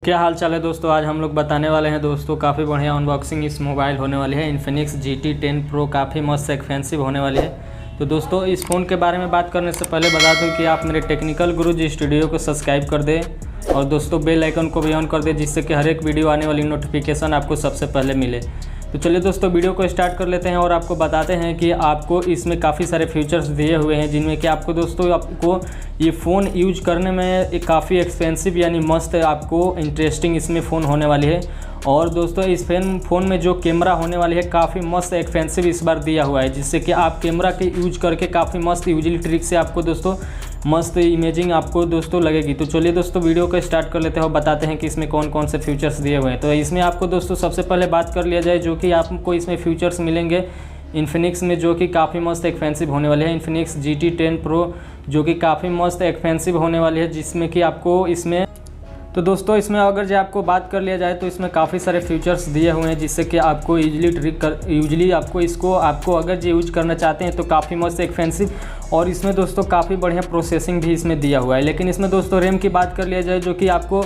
क्या हाल चाल है दोस्तों। आज हम लोग बताने वाले हैं दोस्तों काफ़ी बढ़िया अनबॉक्सिंग इस मोबाइल होने वाली है। इन्फिनिक्स GT 10 Pro काफ़ी मस्त एक्सपेंसिव होने वाली है। तो दोस्तों इस फ़ोन के बारे में बात करने से पहले बता दूं कि आप मेरे टेक्निकल गुरुजी स्टूडियो को सब्सक्राइब कर दें और दोस्तों बेल आइकन को भी ऑन कर दें, जिससे कि हर एक वीडियो आने वाली नोटिफिकेशन आपको सबसे पहले मिले। तो चलिए दोस्तों वीडियो को स्टार्ट कर लेते हैं और आपको बताते हैं कि आपको इसमें काफ़ी सारे फीचर्स दिए हुए हैं, जिनमें कि आपको दोस्तों आपको ये फ़ोन यूज करने में एक काफ़ी एक्सपेंसिव यानी मस्त आपको इंटरेस्टिंग इसमें फ़ोन होने वाली है। और दोस्तों इस फ़ोन में जो कैमरा होने वाली है काफ़ी मस्त एक्सपेंसिव इस बार दिया हुआ है, जिससे कि आप कैमरा के यूज करके काफ़ी मस्त यूजली ट्रिक से आपको दोस्तों मस्त इमेजिंग आपको दोस्तों लगेगी। तो चलिए दोस्तों वीडियो को स्टार्ट कर लेते हैं और बताते हैं कि इसमें कौन कौन से फीचर्स दिए हुए हैं। तो इसमें आपको दोस्तों सबसे पहले बात कर लिया जाए जो कि आपको इसमें फीचर्स मिलेंगे इन्फिनिक्स में, जो कि काफ़ी मस्त एक्सपेंसिव होने वाले हैं। इन्फिनिक्स GT 10 Pro जो कि काफ़ी मस्त एक्सपेंसिव होने वाली है, जिसमें कि आपको इसमें तो दोस्तों इसमें अगर जो आपको बात कर लिया जाए तो इसमें काफ़ी सारे फीचर्स दिए हुए हैं, जिससे कि आपको यूजली आपको इसको अगर जो यूज करना चाहते हैं तो काफ़ी मस्त एक्सपेंसिव। और इसमें दोस्तों काफ़ी बढ़िया प्रोसेसिंग भी इसमें दिया हुआ है। लेकिन इसमें दोस्तों रैम की बात कर लिया जाए, जो कि आपको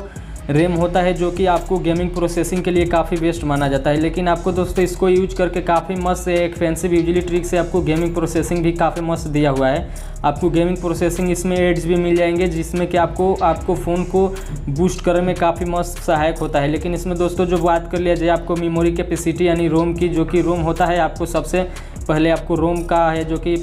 रैम होता है जो कि आपको गेमिंग प्रोसेसिंग के लिए काफ़ी बेस्ट माना जाता है। लेकिन आपको दोस्तों इसको यूज करके काफ़ी मस्त एक्सपेंसिव यूजली ट्रिक से आपको गेमिंग प्रोसेसिंग भी काफ़ी मस्त दिया हुआ है। आपको गेमिंग प्रोसेसिंग इसमें एड्स भी मिल जाएंगे, जिसमें कि आपको फ़ोन को बूस्ट करने में काफ़ी मस्त सहायक होता है। लेकिन इसमें दोस्तों जो बात कर लिया जाए आपको मेमोरी कैपेसिटी यानी रोम की, जो कि रोम होता है आपको सबसे पहले आपको रोम का है जो कि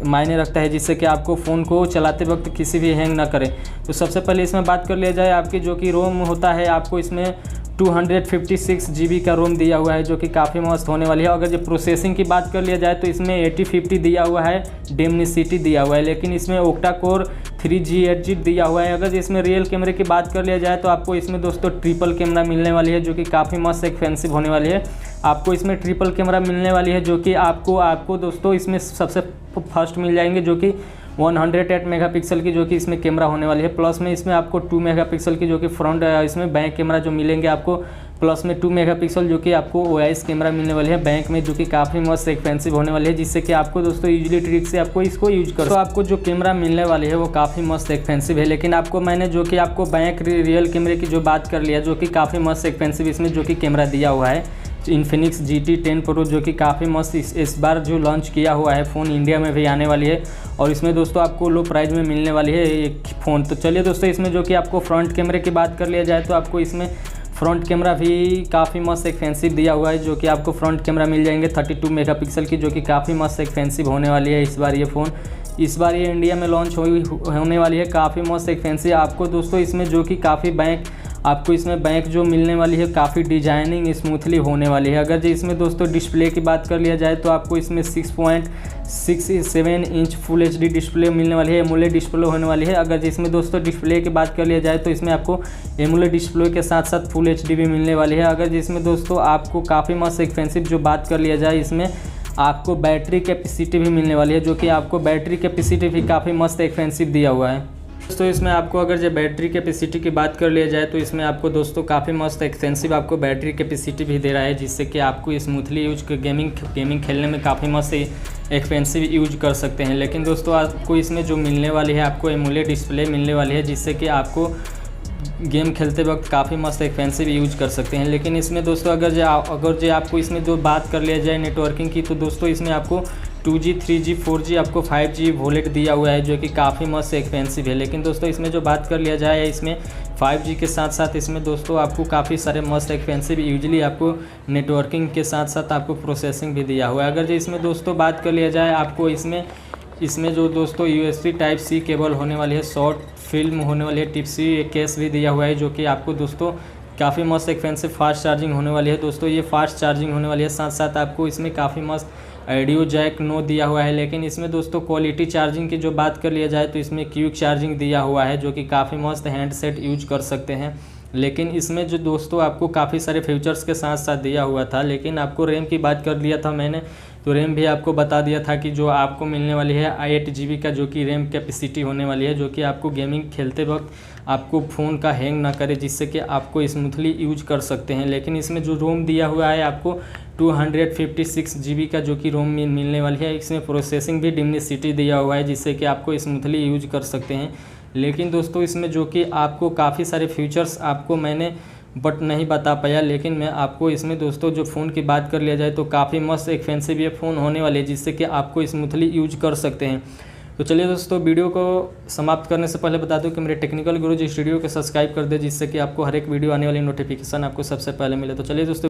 मायने रखता है, जिससे कि आपको फ़ोन को चलाते वक्त किसी भी हैंग ना करे। तो सबसे पहले इसमें बात कर लिया जाए आपकी जो कि रोम होता है, आपको इसमें 256 GB का रोम दिया हुआ है, जो कि काफ़ी मस्त होने वाली है। अगर जो प्रोसेसिंग की बात कर लिया जाए तो इसमें 8050 दिया हुआ है, डेमनिसिटी दिया हुआ है, लेकिन इसमें ओक्टा कोर 3G8G दिया हुआ है। अगर इसमें रियल कैमरे की बात कर लिया जाए तो आपको इसमें दोस्तों ट्रिपल कैमरा मिलने वाली है, जो कि काफ़ी मस्त एक्सपेंसिव होने वाली है। आपको इसमें ट्रिपल कैमरा मिलने वाली है, जो कि आपको दोस्तों इसमें सबसे फर्स्ट मिल जाएंगे, जो कि 108 मेगापिक्सल की जो कि इसमें कैमरा होने वाली है। प्लस में इसमें आपको 2 मेगापिक्सल की जो कि फ्रंट इसमें बैक कैमरा जो मिलेंगे आपको, प्लस में 2 मेगापिक्सल जो कि आपको OIS कैमरा मिलने वाली है बैक में, जो कि काफ़ी मस्त एक्सपेंसिव होने वाली है, जिससे कि आपको दोस्तों यूजली ट्रिक से आपको इसको यूज करो तो आपको जो कैमरा मिलने वाली है वो काफ़ी मस्त एक्सपेंसिव है। लेकिन मैंने जो कि आपको बैक रियल कैमरे की जो बात कर लिया, जो कि काफ़ी मस्त एक्सपेंसिव इसमें जो कि कैमरा दिया हुआ है इन्फिनिक्स GT 10 Pro, जो कि काफ़ी मस्त इस बार जो लॉन्च किया हुआ है फ़ोन इंडिया में भी आने वाली है। और इसमें दोस्तों आपको लो प्राइस में मिलने वाली है एक फ़ोन। तो चलिए दोस्तों इसमें जो कि आपको फ्रंट कैमरे की बात कर लिया जाए तो आपको इसमें फ्रंट कैमरा भी काफ़ी मस्त एक्सपेंसिव दिया हुआ है, जो कि आपको फ्रंट कैमरा मिल जाएंगे 32 मेगापिक्सल की, जो कि काफ़ी मस्त एक्सपेंसिव होने वाली है इस बार ये फ़ोन। इस बार ये इंडिया में लॉन्च होने वाली है, काफ़ी मस्त एक्सपेंसिव। आपको दोस्तों इसमें जो कि काफ़ी आपको इसमें बैक जो मिलने वाली है काफ़ी डिजाइनिंग स्मूथली होने वाली है। अगर जो इसमें दोस्तों डिस्प्ले की बात कर लिया जाए तो आपको इसमें 6.67 इंच फुल HD डिस्प्ले मिलने वाली है, एमोलेड डिस्प्ले होने वाली है। अगर जिसमें दोस्तों डिस्प्ले की बात कर लिया जाए तो इसमें आपको एमोलेड डिस्प्ले के साथ साथ फुल HD भी मिलने वाली है। अगर जिसमें दोस्तों आपको काफ़ी मस्त एक्सपेंसिव जो बात कर लिया जाए, इसमें आपको बैटरी कैपेसिटी भी मिलने वाली है, जो कि आपको बैटरी कैपेसिटी भी काफ़ी मस्त एक्सपेंसिव दिया हुआ है। दोस्तों इसमें आपको अगर जो बैटरी कैपेसिटी की बात कर लिया जाए तो इसमें आपको दोस्तों काफ़ी मस्त एक्सपेंसिव आपको बैटरी कैपेसिटी भी दे रहा है, जिससे कि आपको स्मूथली यूज गेमिंग खेलने में काफ़ी मस्त एक्सपेंसिव यूज कर सकते हैं। लेकिन दोस्तों आपको इसमें जो मिलने वाली है आपको एमोलेड डिस्प्ले मिलने वाली है, जिससे कि आपको गेम खेलते वक्त काफ़ी मस्त एक्सपेंसिव यूज कर सकते हैं। लेकिन इसमें दोस्तों अगर जो आपको इसमें जो बात कर लिया जाए नेटवर्किंग की, तो दोस्तों इसमें आपको 2G 3G 4G आपको 5G वॉलेट दिया हुआ है, जो कि काफ़ी मस्त एक्सपेंसिव है। लेकिन दोस्तों इसमें जो बात कर लिया जाए इसमें 5G के साथ साथ इसमें दोस्तों आपको काफ़ी सारे मस्त एक्सपेंसिव यूजली आपको नेटवर्किंग के साथ साथ आपको प्रोसेसिंग भी दिया हुआ है। अगर जो इसमें दोस्तों बात कर लिया जाए आपको इसमें जो दोस्तों USB Type-C केबल होने वाली है, शॉर्ट फिल्म होने वाली है, Type-C केस भी दिया हुआ है, जो कि आपको दोस्तों काफ़ी मस्त एक्सपेंसिव फास्ट चार्जिंग होने वाली है। दोस्तों ये फास्ट चार्जिंग होने वाली है, साथ साथ आपको इसमें काफ़ी मस्त ऑडियो जैक नो दिया हुआ है। लेकिन इसमें दोस्तों क्वालिटी चार्जिंग की जो बात कर लिया जाए तो इसमें क्विक चार्जिंग दिया हुआ है, जो कि काफ़ी मस्त हैंडसेट यूज कर सकते हैं। लेकिन इसमें जो दोस्तों आपको काफ़ी सारे फीचर्स के साथ साथ दिया हुआ था। लेकिन आपको रैम की बात कर लिया था मैंने, तो रैम भी आपको बता दिया था कि जो आपको मिलने वाली है 8 GB का जो कि रैम कैपेसिटी होने वाली है, जो कि आपको गेमिंग खेलते वक्त आपको फ़ोन का हैंग ना करे, जिससे कि आपको स्मूथली यूज कर सकते हैं। लेकिन इसमें जो रोम दिया हुआ है आपको 256 GB का जो कि रोम मिलने वाली है। इसमें प्रोसेसिंग भी डेमनिसिटी दिया हुआ है, जिससे कि आपको स्मूथली यूज कर सकते हैं। लेकिन दोस्तों इसमें जो कि आपको काफ़ी सारे फीचर्स आपको मैंने बट नहीं बता पाया। लेकिन मैं आपको इसमें दोस्तों जो फ़ोन की बात कर लिया जाए तो काफ़ी मस्त एक्सपेंसिव ये फ़ोन होने वाली है, जिससे कि आपको स्मूथली यूज कर सकते हैं। तो चलिए दोस्तों, वीडियो को समाप्त करने से पहले बता दूं कि मेरे टेक्निकल गुरुजी स्टूडियो को सब्सक्राइब कर दे, जिससे कि आपको हर एक वीडियो आने वाली नोटिफिकेशन आपको सबसे पहले मिले। तो चलिए दोस्तों।